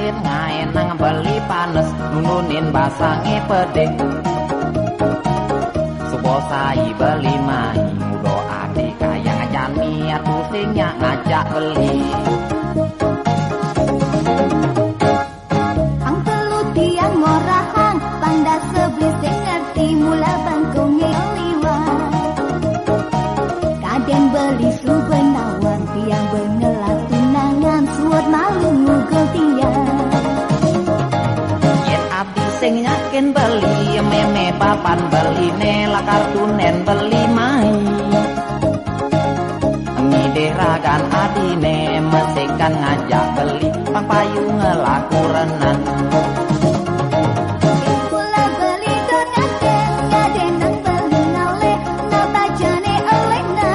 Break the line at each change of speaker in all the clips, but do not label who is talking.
sin ngaenang beli panes nununin basange pede subosai beli mai mudo adik kaya ngajan niat pusingnya ngajak beli
ang telu tiang morahan panda sebeli sing ngerti mula bangkongnya liwat kaden beli subenawang tiang bengelas tunangan suat malu ngugel tiang
yen abdi sing yakin beli meme papan beli nela kartunen beli mai ngiderakan adine mesikan ngajak beli pang payu ngelaku renan
kula beli donaten kaden nang beli ngale na bajane elena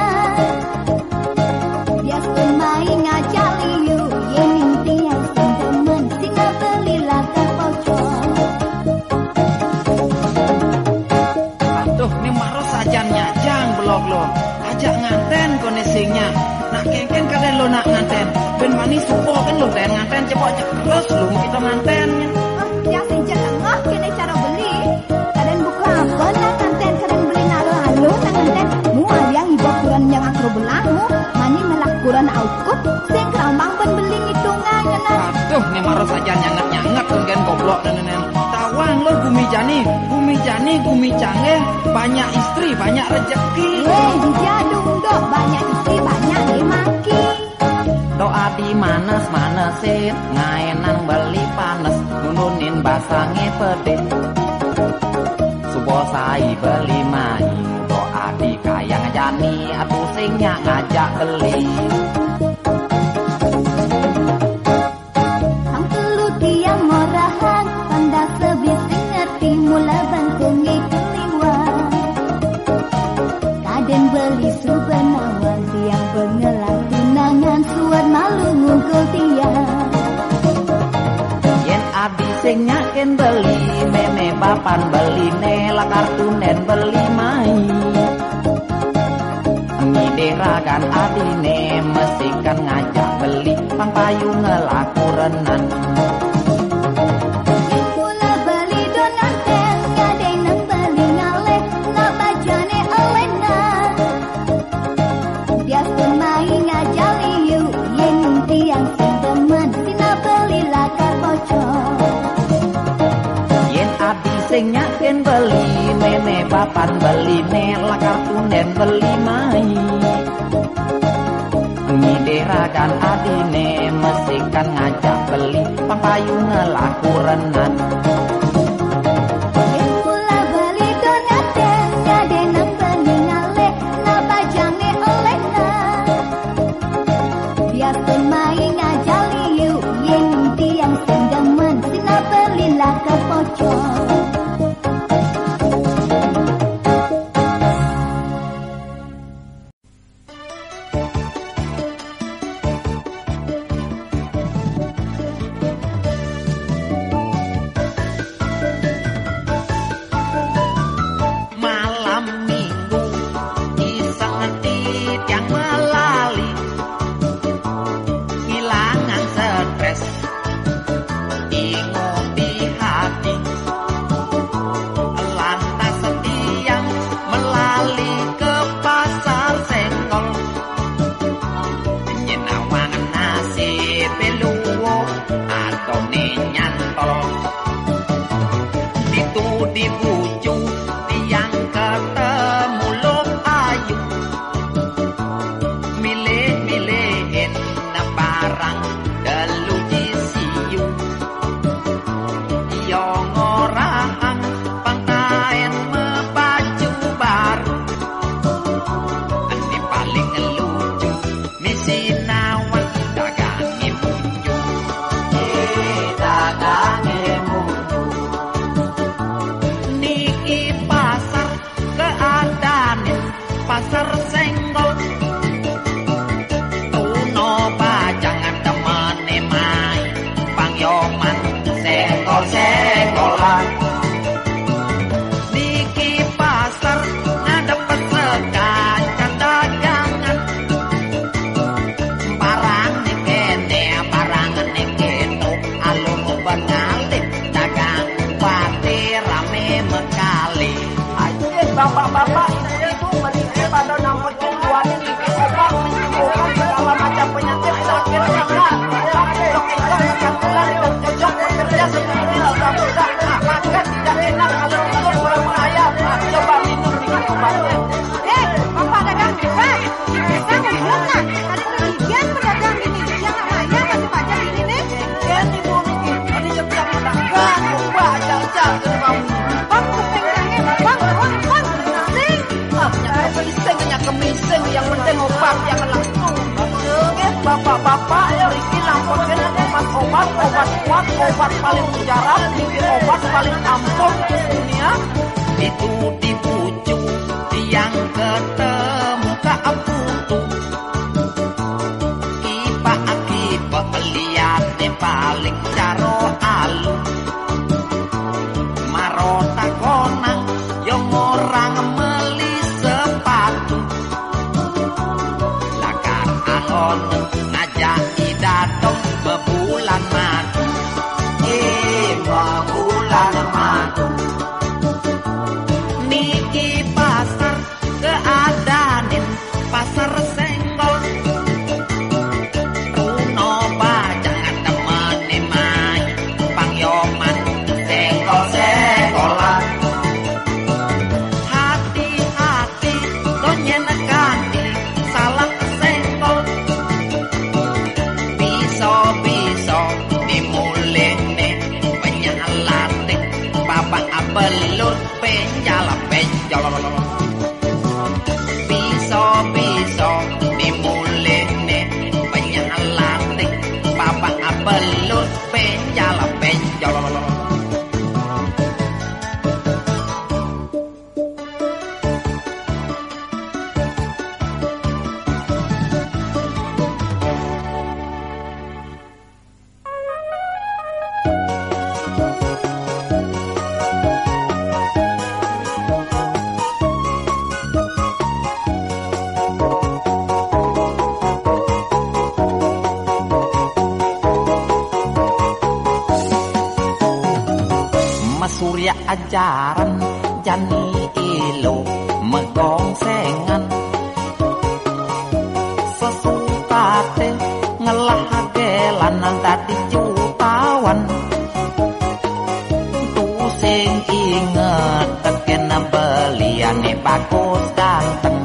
bias pemai ngajak liu yen tiang sing demen sing beli lakar pocong
aduh ni maros sajannya jang blog lo ajak nganten konesinya nak kengken kalian lo nak nganten ben manis supo kan lo dan nganten cepok terus lo kita ngantennya
ya sejak tengah kene cara beli kaden buka apa nang nganten kaden beli nalo halo nang nganten mu yang hiburan yang akro belangmu mani melakukan aukut sing kerambang ben beli hitungannya nah
aduh ni maros sajannya nyangat kan goblok nenen tawang lo Bumi Jani Bumi Canggih banyak istri banyak rezeki
dijadung dok banyak istri banyak dimaki
doa di manes-manesin ngaenang beli panes nununin basange pede subosai beli mai doa di kaya ngajani atuh singnya ngajak beli
ang telu tiang morahan panda sebis sing ngerti mula bangkongnya keliwat kaden beli subenawang tiang bengelang tunangan suat malu ngugel tiang
yen abdi sing yakin beli meme papan beli nela kartunen beli mai ngiderakan adine mesikan ngajak beli pang payu ngelaku renan
kula beli donaten kaden nang beli ngale na bajane elena bias pemai ngajak liu yen tiang sing demen sina beli lakar pocong
yen abdi sing yakin beli meme papan beli nela kartunen beli mai ngiderakan adine mesikan ngajak beli pang payu ngelaku renan
kula beli donaten kaden nang beli ngale na bajane elena bias pemai ngajak liu yen tiang sing demen sina beli lakar pocong
malam minggu iseng ngetit yang melali ngilangan stres ingung di hati lantas setiang melali ke pasar senggol nyenawangan nasi peluwo atau nyantol itu dibujuk tiang ketemu lom ayu milih-milihin barang delu jisiu yo ngorang pantaen mebaju baru ane paling lucu misi nawan dagangi munyu dagangi munyu niki pasar keadaan pasar senggol tuno pajangan temene mai pangyoman senggol-senggolan niki pasar ngadep sekat dagangan barang ning kene barang ning kene alun bapak-bapak, ibu-ibu berdiri pada nampak tujuan ini obat menyembuhkan segala macam penyakit sakit yang cocok bekerja seperti mudah-mudah. Maka tidak enak kalau untuk berbahaya. Coba minum dengan obatnya.
Bapak dagang bebas. Kita ngeliat nak. Tadi pergian pedagang ini. Yang namanya masih baca ini nih.
Kan ibu ini. Tadi yang pedagang. Coba jal-jal ke kamu.
Bang, kepenggangnya. Bang.
Kemising. Kemising. Yang penting obat yang langsung. Bapak-bapak, ini lampirkan obat kuat, obat paling mujarab, obat paling ampuh di dunia. Itu di pucuk yang ketemu ke putu. Kipa lihat paling caro alu. Marota konang yang orang meli sepatu. Lakar angon ngajaki datang bebulan madu. Bebulan madu. Niki pasar keadanin pasar senggol. Tuno bajangan temani mai pangyoman senggol-senggolan. Hati-hati donyen kanti salah senggol. Piso dimulene penyalate bapak abelur penjala Piso dimulene penyalate bapak abelur penjala Surya ajaran jani ilo megong sengan sesukate ngelah gelanan tadi jutawan tu sing inget teken beliane bagus ganteng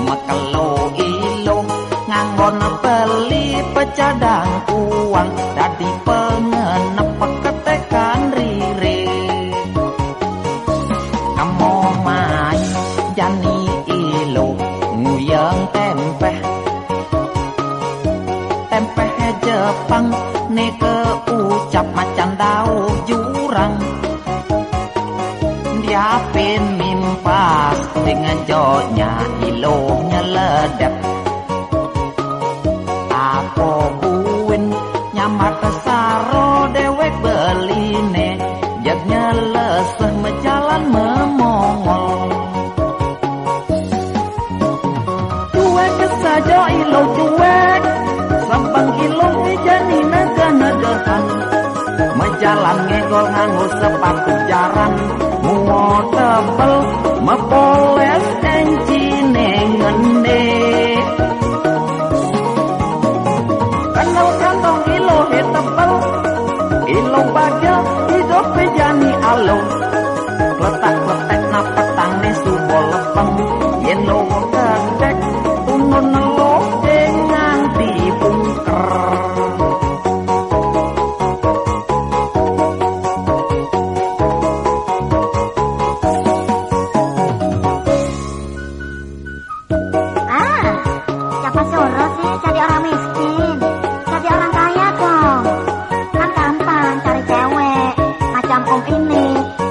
mekelo ilo nganggon beli pecadang uang dadi pengenep ketekan riri kamu main jani ilo nguyang tempeh Jepang neke ucap macan daun jurang dia pin mimpas dengan jodnya ilo nyeledep aku buin nyamar kesaro dewek beline jagnya leseh mejalan memongol cuek saja ilo cuek sabang ilo jani naga-nagahan mejalan ngegol nganggo sepatu jaran muo tebel mepoles encine ngende kenal kantong ilo he tebel ilo bagel hidup jani alo letak-letak na petang nesu bolepeng yen lo kedek tunun lo dengan dibungker
siapa suruh sih cari orang miskin? Cari orang kaya dong. Kan gampang cari cewek macam om ini.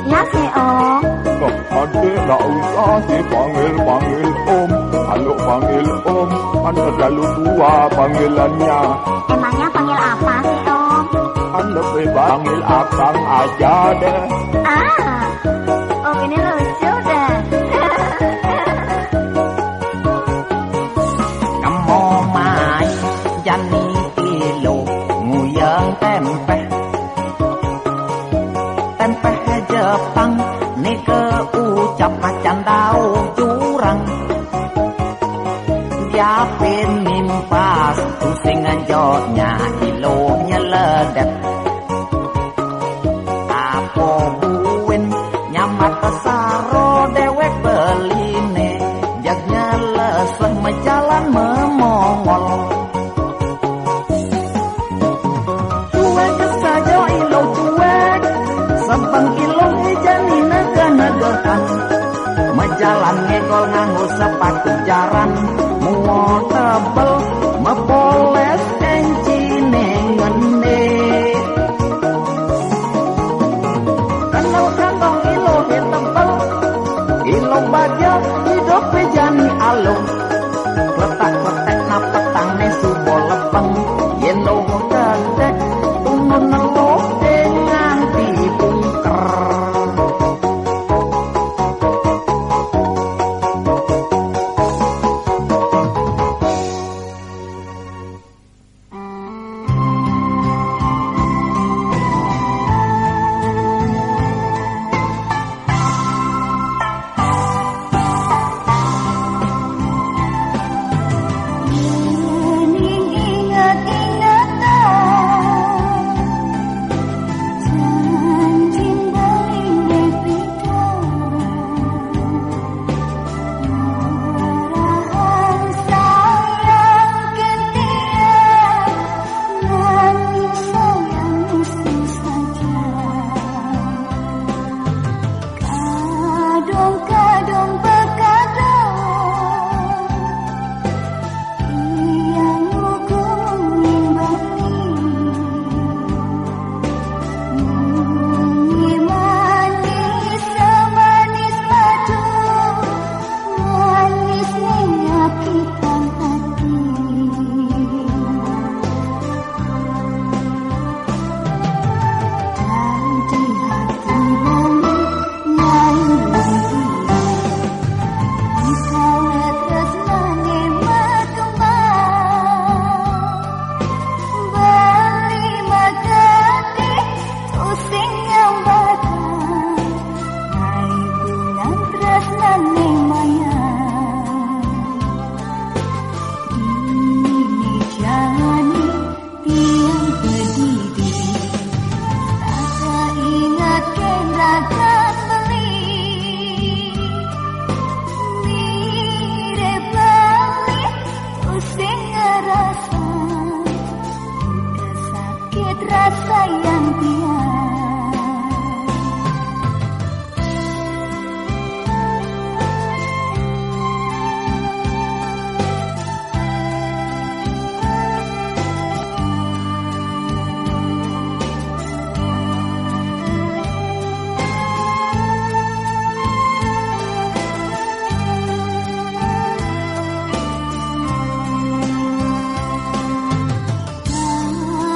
Ya sih om.
Kok adek gak usah dipanggil-panggil om. Kalau panggil om kan terlalu tua panggilannya.
Emangnya panggil apa sih om?
Kan lebih panggil akang aja deh.
Om ini lucu deh.
jani ilo nguyang tempeh Jepang neke cap macan daun curang diapin nimpas pusing ngejotnya ilonya ledet apo buin nyamat tesaro dewek beline jagnya leseh mejalan memongol cuek saja ilo cuek sebang ilo ejani naga-nagakan mejalan ngegol nganggo sepatu jaran muo tebel mepoles encine ngene kenal kantong ilo tebel ilo baja hidup bejani alung letak-letak na petang ne subo lepeng yeno kedek tunun nelo dengan dibungker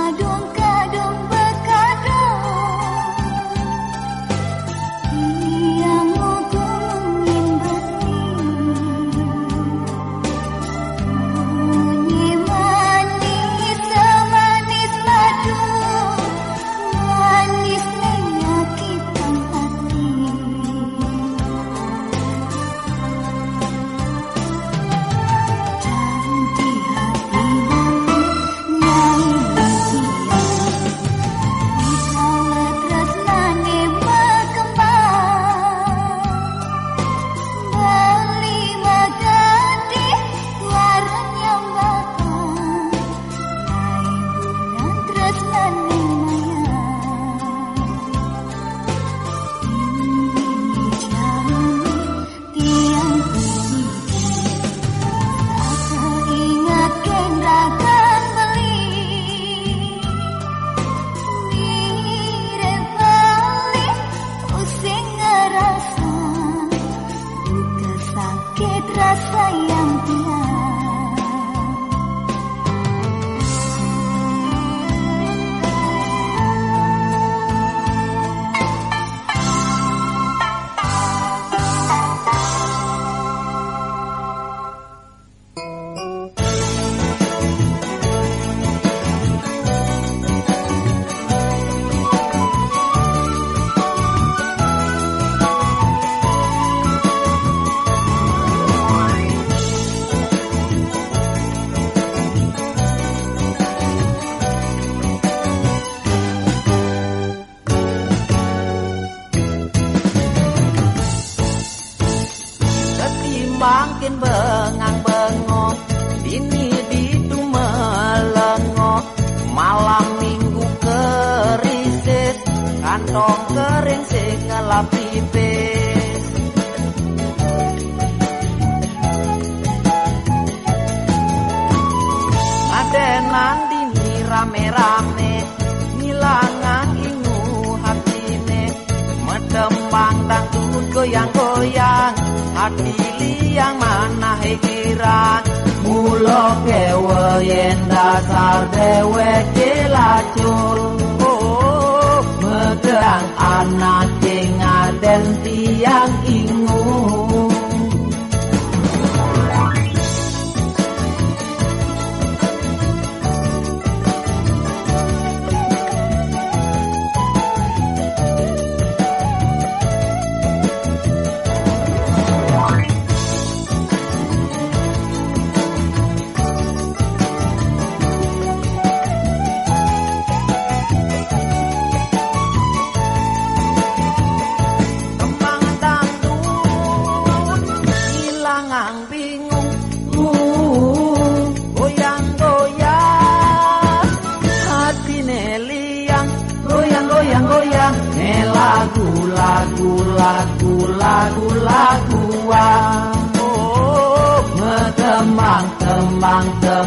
Kadung-kadung berkadung
kantong kering sing ngelap pipis. Adenan dini rame-rame ngilangan ingu hatine, medembang dangdut goyang-goyang hati liang mana hekiran. Mula kewe yen dasar dheweke lacul, oh medang anak sing aden tiang ingu. Lagu-laguan, oh temang-temangan.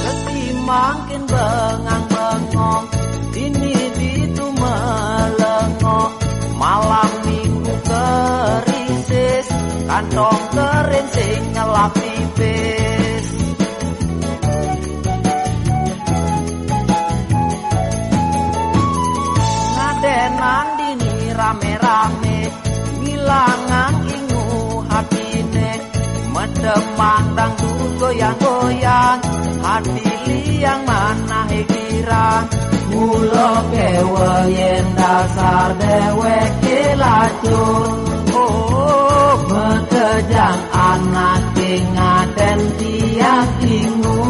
Ketimangkin bengang-bengong, ini ditu melengok, malam minggu kerisis, kantong kering sing ngelap pipis. Ngadenan dini rame-rame ngilangan ingu hatine, medemang dangdut goyang-goyang hati liang mana hekiran. Mula kewe yen dasar dheweke lacul, oh medejang anak sing aden tiang ingu.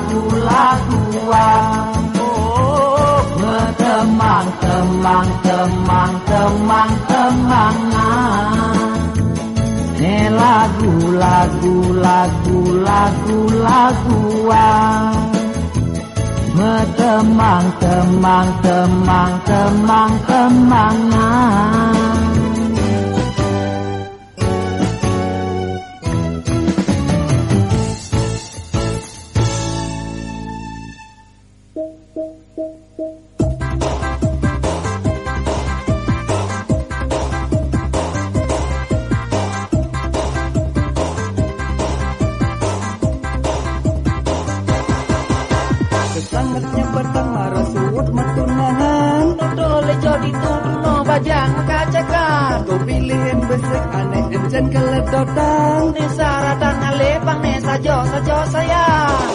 Lagu-laguan, oh temang-temangan. Lagu-laguan, temang-temangan.
Sangatnya pertama rasuut matunangan,
Dole jodi tuduno bajang kacakan,
kau pilihin besek aneh encen keledotan.
ni saratan ngalepang ni sajo sayang.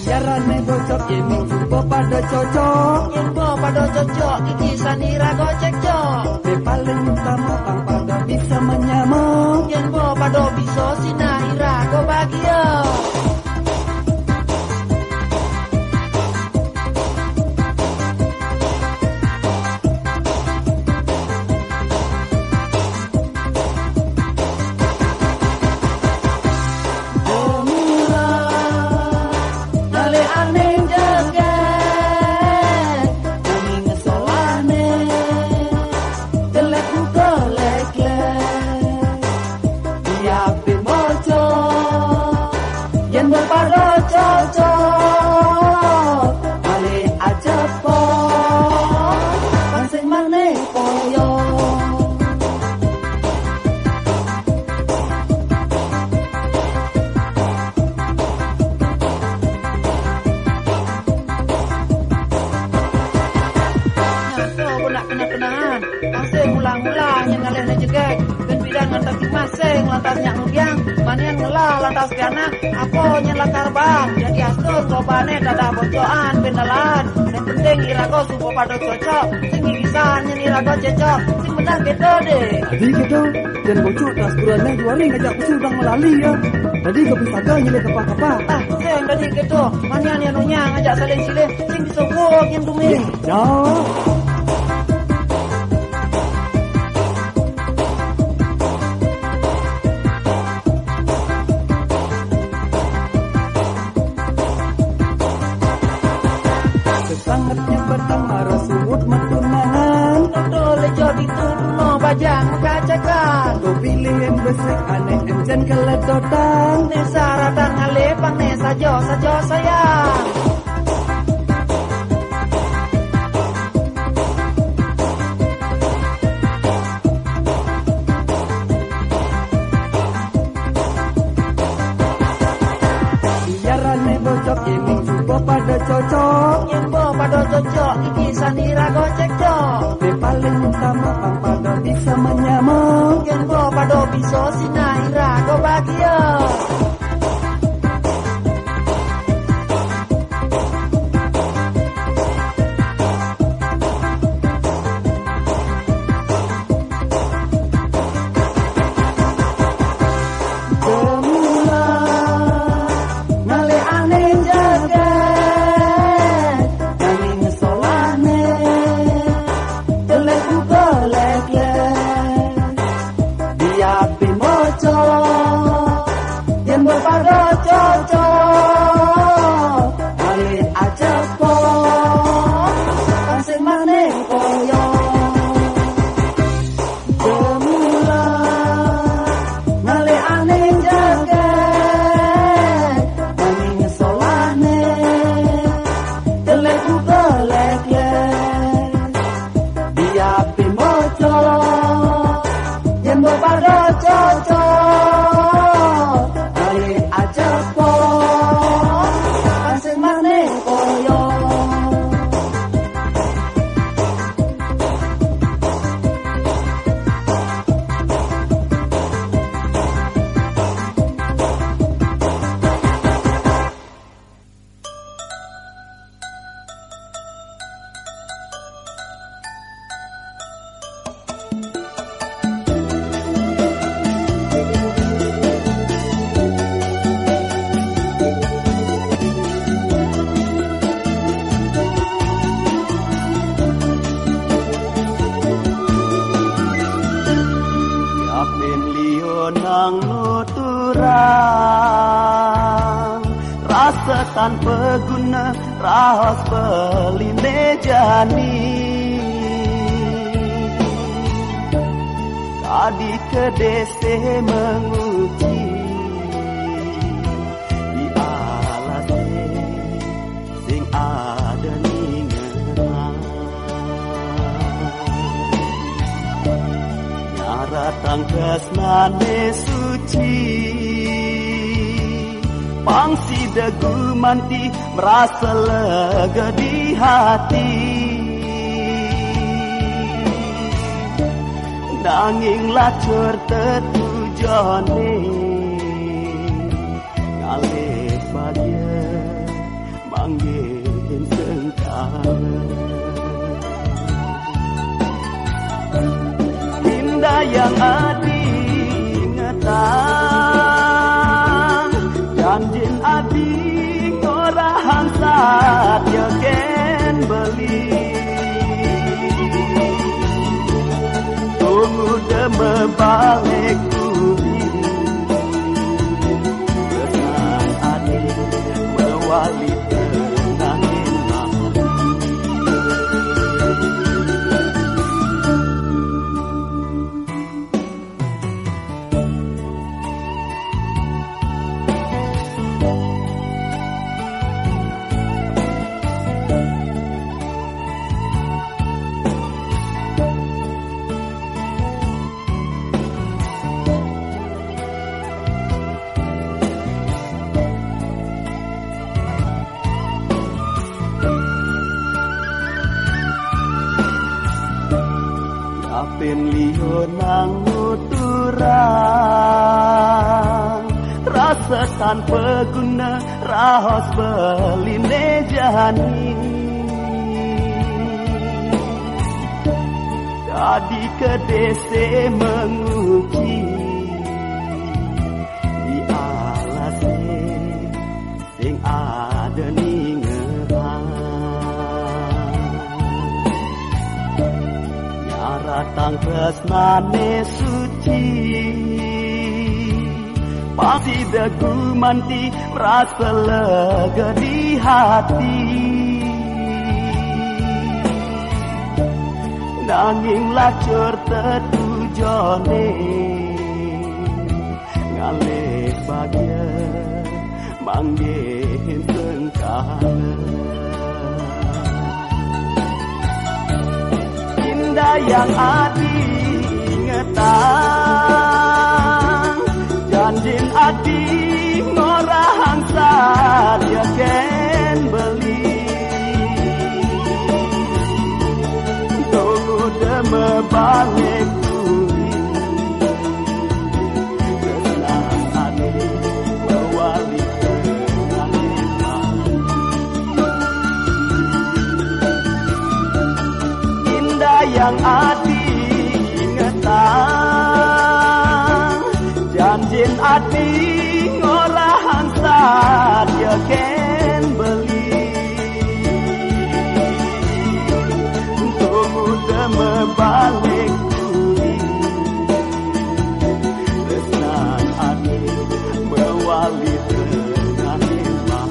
Biarane bocok ini jumpa pada cocok,
Yen bo pada cocok iki sanira gocek jok.
be paling utama pang pada bisa menyamuk.
Yen bo pada bisa sinahira go bahagia.
Yen berpadu
nyela lantas piana apa nyela karbang jadi astur kobane dadah bocoan benelan yang penting irago supo pada cocok sing gigisan nyen irago cecok sing benar gitu deh
Tadi gitu dan bocok tas burannya 2 ring ngajak usul bang melali ya. Tadi kepisaga nyele kapa-kapa.
sing tadi gitu manian yanunya ngajak saling silih sing disogok yang duming
Ya. Sangatnya batang marah sumut matunangan.
Tole jadi tuno bajang kacakan
Kau pilih yang besek aneh encen keledotan.
Nesa radar ngalepang nesa jo sayang
Biarane bocok ini coba pada cocok.
Nyembo pada cocok ikisan irago cekcok
Yang paling utama pang pada bisa menyamang.
Nyembo pada bisa sinah irago bahagia
Semula ngale aneh jagat. Nanging solane telek golek-lek. Diapi moco yen pada cocok. Ngale aja po sing maneh koyo. Semula ngale aneh jagat. Nanging solane telek golek-lek. Diapi moco yen pada cocok. Ngale aja po sing maneh koyo. Yapin liyo nang nuturang rasa tanpa guna rahas beline jani kadi kedese menguji di alase sing ada ningerang Ratang kesnane suci pangsi degu manti merasa lega di hati nanging lacur tetujane ngale bahagia manggil sengkala yang adi ngetang janjin adi orang saat yakin beli tunggu deme balik bumi kesan adi mewali tenangin Apin liyo nang nuturang
setan peguna rahos beline jani. Jadi kedese menguci di alase sing ada ningehan. Nyaratang tresnane suci pasti dagu manti merasa lega di hati. Nanging lacur tetujone ngalih bahagia manggihin sengkala. Indah yang adi ingetan janjin adi ngorang sadia ken beli. Mebalik tuli kesenangan mewali tengah iman. Indah yang adi ingetan janjin adi ngolahan sadia ken beli. Mebalik tuli tresnan adi mewali tengah iman.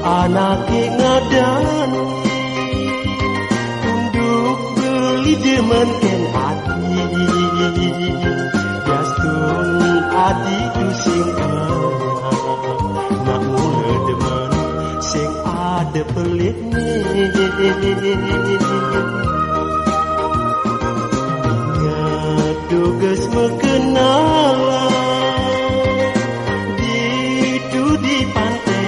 Anak ngadani tunduk beli demen ken ati jastun ati tu sing nak mula demen sing ada pelit ni ngaduges mengenal di pantai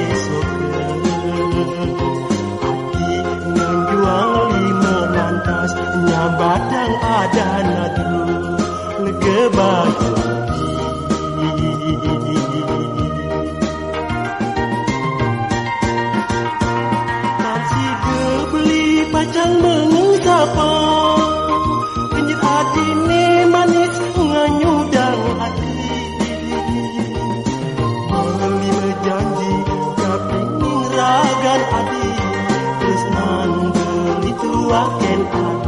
badang ada nadu lega baju tansi gebeli pacang mengusapa kenyit hati ni manis nganyudang hati beli berjanji kaping ragan hati terus nanggeli tuaken hati.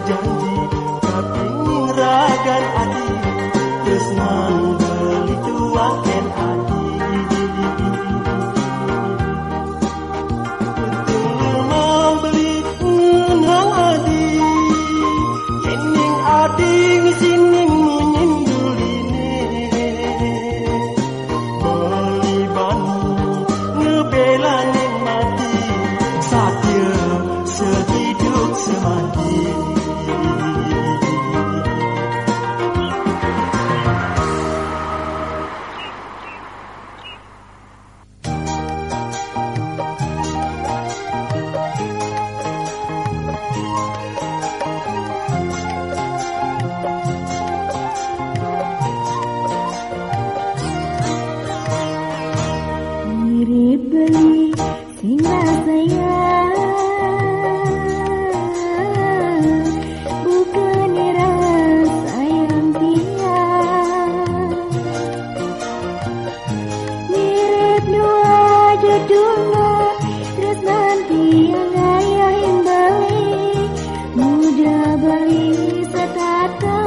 janji kaping ragan adi terus membeli tuaken adi betul membeli nang adi yening adi ngisining menyinduline beli banu ngebela ning mati satya sehidup semati
mirip beli singa sayang bukan rasa yang tiang mirip dua judulnya terus nanti yang ayah yang balik muda balik setata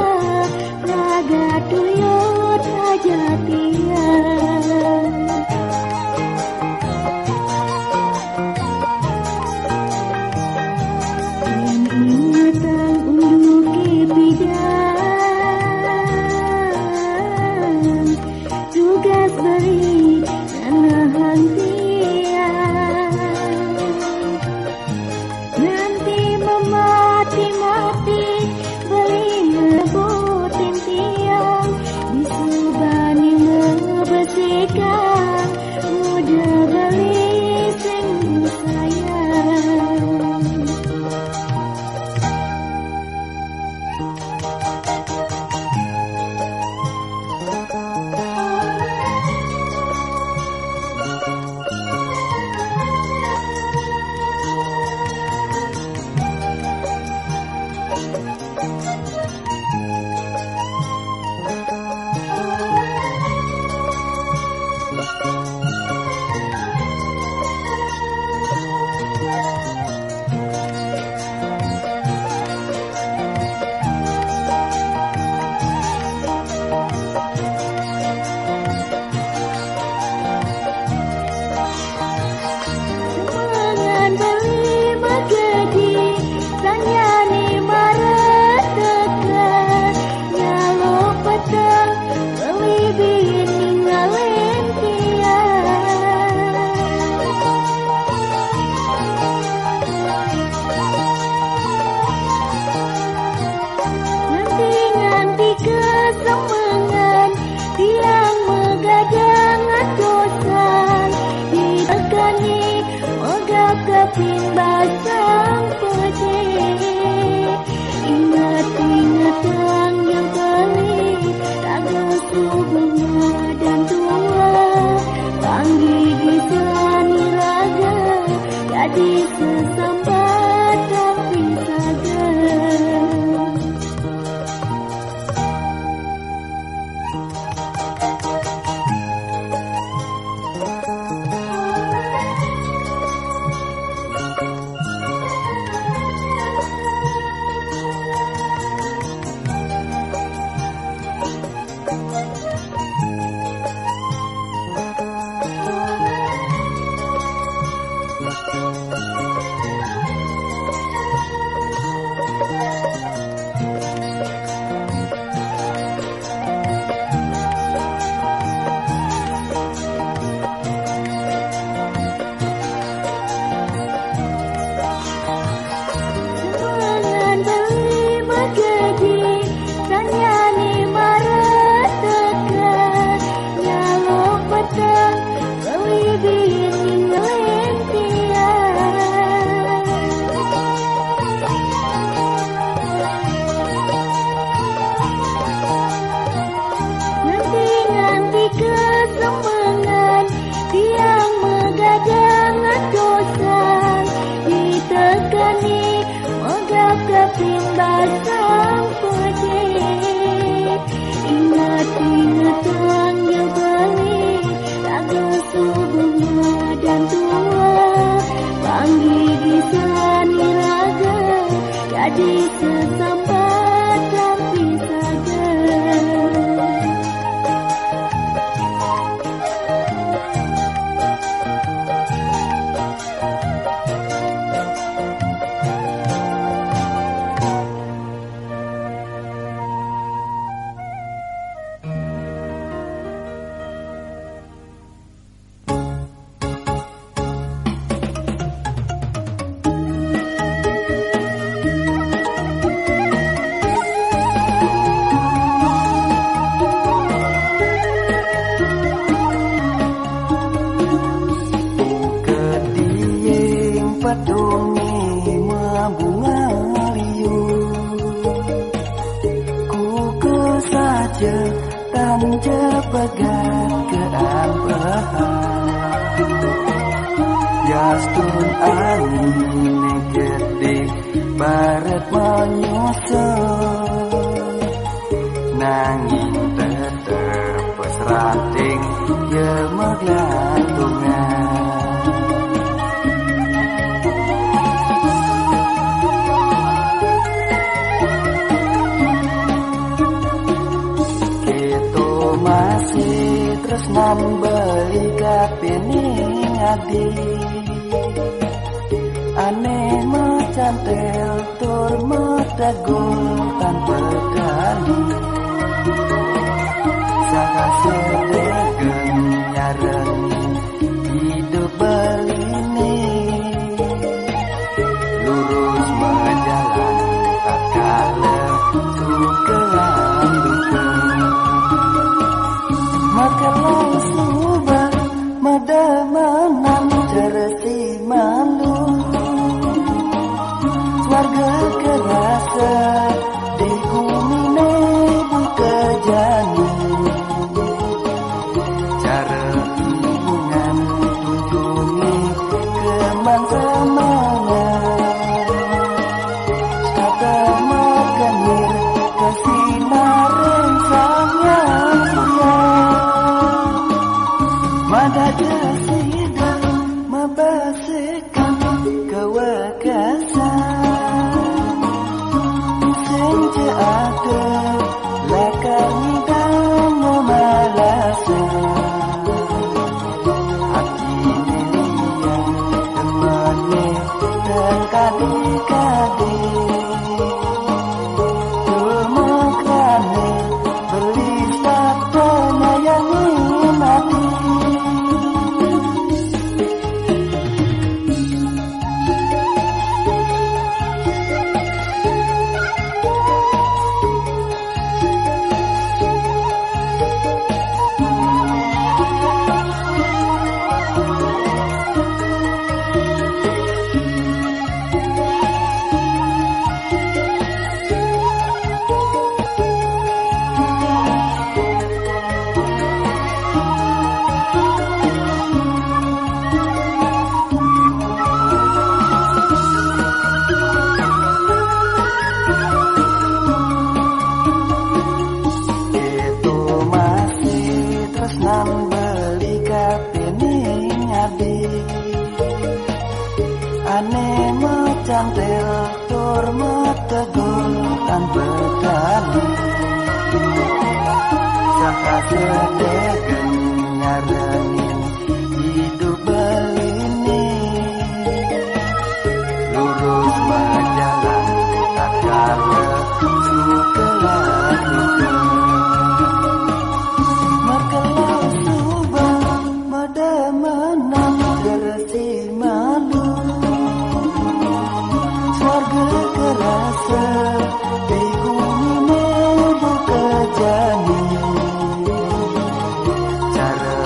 raga tuyut aja tiang ingatan unduki bidang tugas beri nahan tiang nanti memati-mati beli ngebutin tiang disubani ngebersihkan muda beli sing sayang Semangan beli magadi sanyani maret dekat nyalo petang beli bini ngalen tiang nanti kesemangan tiang megadang dosan ditekani megap keping basang putih ingat-ingat yang pelik raga subunga dan tua panggil disani raga jadi sesambat tapi saja jadi sesambat lampi saja.
Yastun angin gede baret menyusul nanging tetep ranting ye meglantungan. Kita masih terus nambeli kapening adi aneh mecantel tur medagul tanpa dali saka sedegen nyarengi hidup belini lurus menjalan tak kala tukelan duka maka langsung ubah medemenan jeresi malu warga kerasa di kumine buka jani cara hubungan tunjungi keman semangat kata makanir kesinaran sang yang surya mada jasidah mabasikan kewakasan ada lakani dan memalasa hati yang temani dan kadi-kadi tumakrane beli satu mayangi mati. Aneh mecantil tur metegul tanpa dali saka sedegen ngarengin hidup belini lurus berjalan tak kala sukelan duka merkelau subah medemenan geresi malu warga kerasa di kumine buka jani cara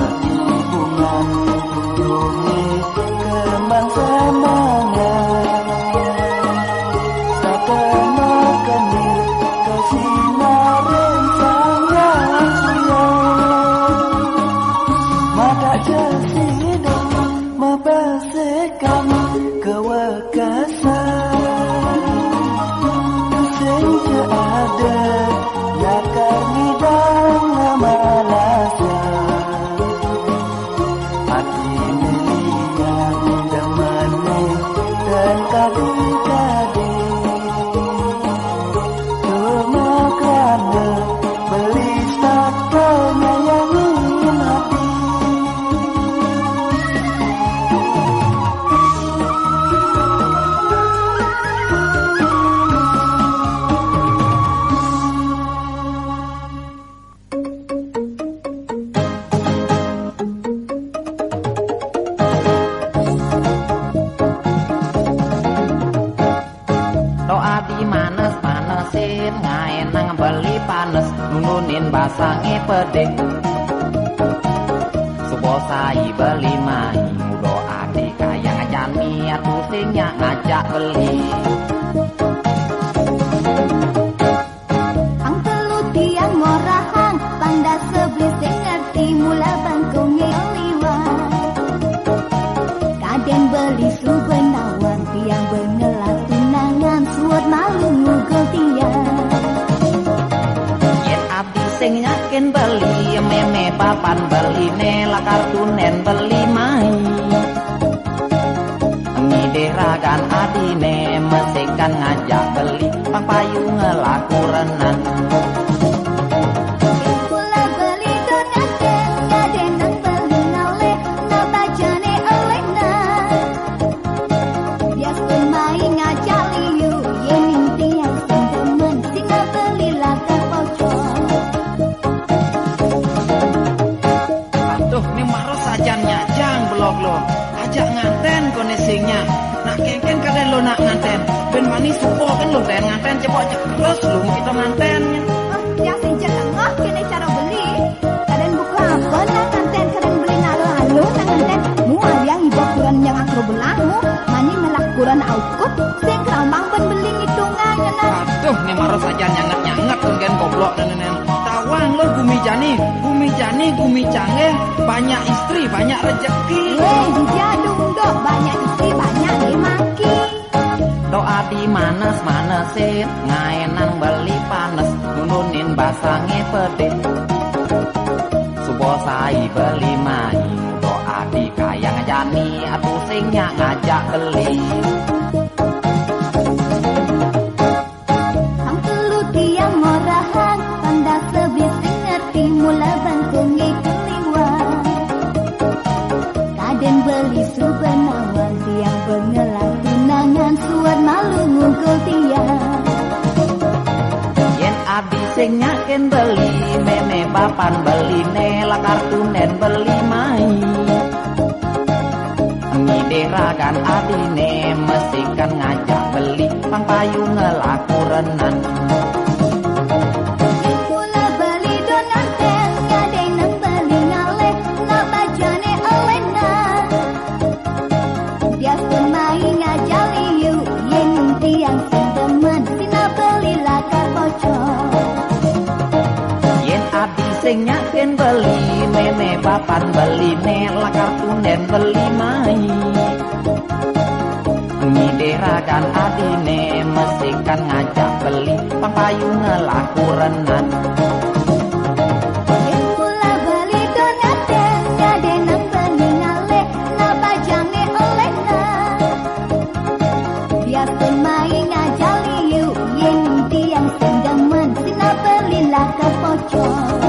beli panes nununin basange pede subosai beli mai mudo adik kaya ngajan niat pusingnya ngajak beli
ang telu tiang morahan panda sebeli sing ngerti mula bangkongnya liwat kaden beli subenawan tiang bengelat tunangan suat malu ngugel tiang
yen abdi sing yakin beli meme papan beli nela kartunen beli mai ngiderakan adine mesikan ngajak beli pang payu ngelaku renan
kula beli donaten kaden nang beli ngale na bajane elena bias pemai ngajak liu yen tiang sendemen sing beli lakar pocong
Aduh, ini maros sajannya jang belok lo. Ajak nganten konesinya. Nak kengken kalian lo nak nganten. Ben manis supo kan lo dan nganten cepatnya terus lo kita ngantennya.
ya sejak tengah kene cara beli kaden buka apa nang nganten kaden beli nalo halo nang nganten mu yang ibu kuran yang akro belangmu mani melakuran aukut sing kerambang ben beli hitungannya nah
Aduh, ini maros sajannya ngat-nyangat kan goblok nenen. Tawang lo Gumi Jani, Gumi Canggih, banyak istri, banyak rezeki.
dijadung dok banyak istri banyak dimaki
Doa di manes-manesin, ngaenan beli panes, nununin basange pede. Subosai beli mai, doa di kaya ngajani, pusingnya ngajak beli.
ang telu tiang morahan panda sebis ngerti mula bangkongnya keliwat kaden beli subenawan tiang bengelan tunangan suat malu ngungkul tiang
Yen abdi sing yakin beli, meme papan beli nela kartunen beli mai. Ngiderakan adine mesikan ngajak beli, pang payu ngelaku renan.
kula beli donaten kaden nang beli ngale na bajane elena bias pemai ngajak liu yen tiang sendemen sina beli lakar pocong
Yen abdi sing yakin beli, meme papan beli nela kartunen beli mai. Ngiderakan adine mesikan ngajak beli, pang payu ngelaku renan.
kula beli donaten kaden nang beli ngale na bajane elena bias pemai ngajak liu yen tiang sendemen sina beli lakar pocong